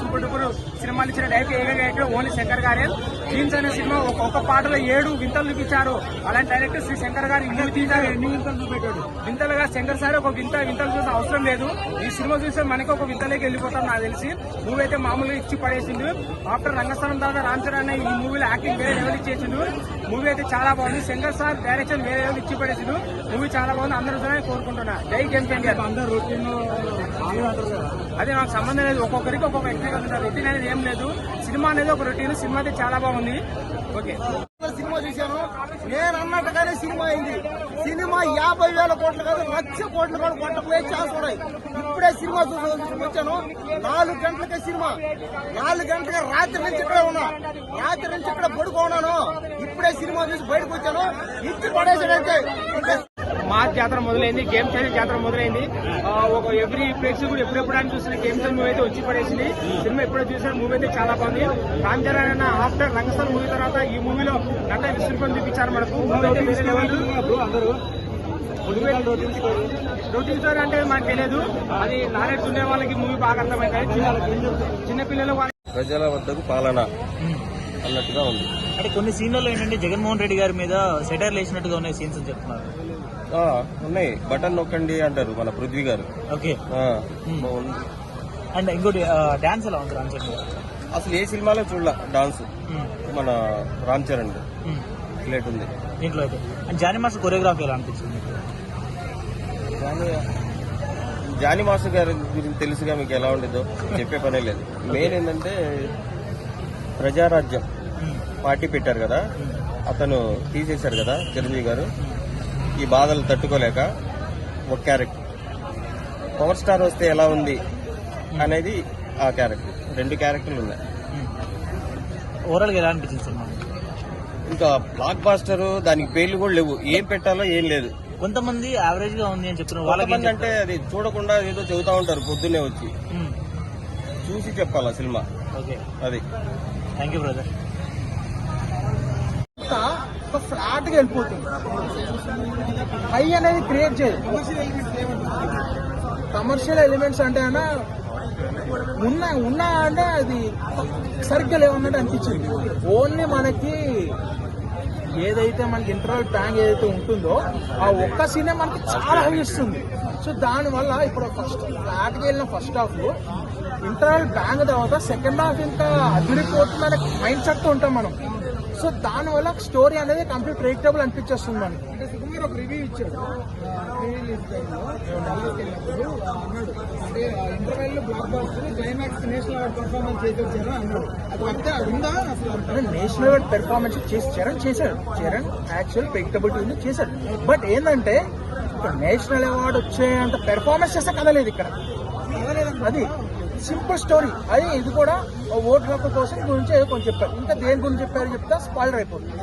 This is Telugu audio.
సూపర్ డూపర్ సినిమాలు ఇచ్చిన డైరెక్టర్ ఓన్లీ శంకర్ గారే. జీన్స్ అనే సినిమా ఒక పాటలో 7 వింతలు చూపించారు. అలాంటి డైరెక్టర్ శ్రీ శంకర్ గారు ఇల్లు తీశారు. ఎన్ని వింతలు చూపెట్టాడు. వింతలుగా శంకర్ సార్ ఒక వింతలు చూసిన అవసరం లేదు. ఈ సినిమా చూస్తే మనకి ఒక వింతలోకి వెళ్ళిపోతాం నాకు తెలిసి. మూవీ అయితే మామూలుగా ఇచ్చి పడేసిండు. ఆఫ్టర్ రంగస్థలం తర్వాత రామ్ చరణ్ ఈ మూవీలో యాక్టింగ్ వేరే లెవెల్ ఇచ్చేసిండు. మూవీ అయితే చాలా బాగుంది. శంకర్ సార్ డైరెక్షన్ వేరే లెవెల్ ఇచ్చి పడేసిండు. మూవీ చాలా బాగుంది. అందరూ కోరుకుంటున్నా. జై గేమ్ చేంజర్. అదే నాకు సంబంధం లేదు. ఒక్కొక్కరికి ఒక్కొక్క ఎక్స్పీరియన్స్ ఉంటుంది. రొటీన్ అనేది ఏం లేదు. సినిమా అనేది ఒక రొటీన్. సినిమా అయితే చాలా బాగుంది. ఓకే, సినిమా చూశాను. నేను అన్నట్టుగానే సినిమా అయింది. సినిమా 50,000 కోట్లు కాదు, 1,00,000 కోట్లు కూడా కొట్టకపోయే ఛాన్స్ ఉన్నాయి. ఇప్పుడే సినిమా వచ్చాను. 4 గంటలకే సినిమా. 4 గంటలకే రాత్రి నుంచి ఇక్కడే ఉన్నా. రాత్రి నుంచి ఇక్కడ పడుకోన్నాను. ఇప్పుడే సినిమా చూసి బయటకు వచ్చాను. ఇచ్చి పడేసాడంటే మాస్ జాతర మొదలైంది. గేమ్ చేంజర్ జాతర మొదలైంది. ఒక ఎవ్రీ ప్రేక్షకుడు ఎప్పుడెప్పుడు అని చూసిన గేమ్ చేంజర్ మూవీ అయితే వచ్చి పడేసింది. సినిమా ఎప్పుడో చూసిన మూవీ అయితే చాలా బాగుంది. రామ్ చరణ్ అన్న ఆఫ్టర్ రంగస్థలం మూవీ తర్వాత ఈ మూవీలో నట విశ్వరూపం చూపించారు మనకు. రొటీన్ స్టోరీ అంటే మనకు తెలియదు. అది నాలెడ్జ్ ఉండే వాళ్ళకి మూవీ బాగా అర్థమవుతాయి. చిన్నపిల్లలు ప్రజల వద్దకు పాలన అన్నట్టుగా ఉంది. అంటే కొన్ని సీన్లలో ఏంటంటే జగన్మోహన్ రెడ్డి గారి మీద సెటైర్ వేసినట్టుగా ఉన్నాయి సీన్స్ అని చెప్తున్నారు. ఉన్నాయి. బటన్ నొక్కండి అంటారు మన పృథ్వీ గారు. ఓకే. అండ్ ఇంకోటి డాన్స్ ఎలా ఉంది రామ్ చరణ్? అసలు ఏ సినిమాలో చూడాల డాన్స్ మన రామ్ చరణ్ లేట్ ఉంది దీంట్లో అయితే. అండ్ జానీ మాస్టర్ కొరియోగ్రఫీ ఎలా అనిపించింది? జానీ మాస్టర్ గారి గురించి తెలుసుగా మీకు ఎలా ఉండేదో చెప్పే పనే లేదు. మెయిన్ ఏంటంటే ప్రజారాజ్యం పార్టీ పెట్టారు కదా, అతను తీసేశారు కదా చిరంజీవి గారు. ఈ బాధలు తట్టుకోలేక ఒక క్యారెక్టర్, పవర్ స్టార్ వస్తే ఎలా ఉంది అనేది ఆ క్యారెక్టర్. 2 క్యారెక్టర్లు ఉన్నాయి. ఓవరాల్ గా ఎలా అనిపించింది సినిమా? ఇంకా బ్లాక్ బాస్టర్, దానికి పేర్లు కూడా లేవు. ఏం పెట్టాలో ఏం లేదు. కొంతమంది యావరేజ్ గా ఉంది అని చెప్తున్నారు. వాళ్ళకి అంటే అది చూడకుండా ఏదో చెబుతా ఉంటారు పొద్దున్నే వచ్చి. చూసి చెప్పాలా సినిమా. ఓకే, అది. Thank you brother. ఫ్లాట్ గా వెళ్ళిపోతుంది. హై అనేది క్రియేట్ చేయదు. కమర్షియల్ ఎలిమెంట్స్ అంటే అన్నా ఉన్నా అంటే అది సరిగ్గా లేవన్నట్టు అనిపించింది. ఓన్లీ మనకి ఏదైతే మనకి ఇంటర్వల్ బ్యాంగ్ ఏదైతే ఉంటుందో ఆ ఒక్క సీనే మనకి చాలా హై ఇస్తుంది. సో దానివల్ల ఇప్పుడు ఫ్లాట్ గా వెళ్ళిన ఫస్ట్ హాఫ్ లో ఇంటర్వల్ బ్యాంగ్ తర్వాత సెకండ్ హాఫ్ ఇంకా అదిరిపోతుందనే మైండ్ సెట్ తో ఉంటాం మనం. సో దానివల్ల స్టోరీ అనేది కంప్లీట్ ప్రెడిక్టబుల్ అనిపించేస్తుంది మనకి. సుకుమార్ ఒక రివ్యూ ఇచ్చాడు ఇంటర్వెల్ లో blockbuster climax national award performance చేసి వచ్చారు అన్నాడు. అది ఉందా అసలు? నేషనల్ అవార్డ్ పెర్ఫార్మెన్స్ చేశాడు చరణ్. యాక్చువల్ ప్రెడిక్టబిలిటీ చేశాడు. బట్ ఏంటంటే ఇక్కడ నేషనల్ అవార్డు వచ్చేంత పెర్ఫార్మెన్స్ చేస్తే కదలేదు ఇక్కడ. అది సింపుల్ స్టోరీ. అది ఇది కూడా ఓటు హక్కు కోసం గురించి కొంచెం చెప్పారు. ఇంకా దేని గురించి చెప్పారు చెప్తా స్పాయిలర్ అయిపోతుంది.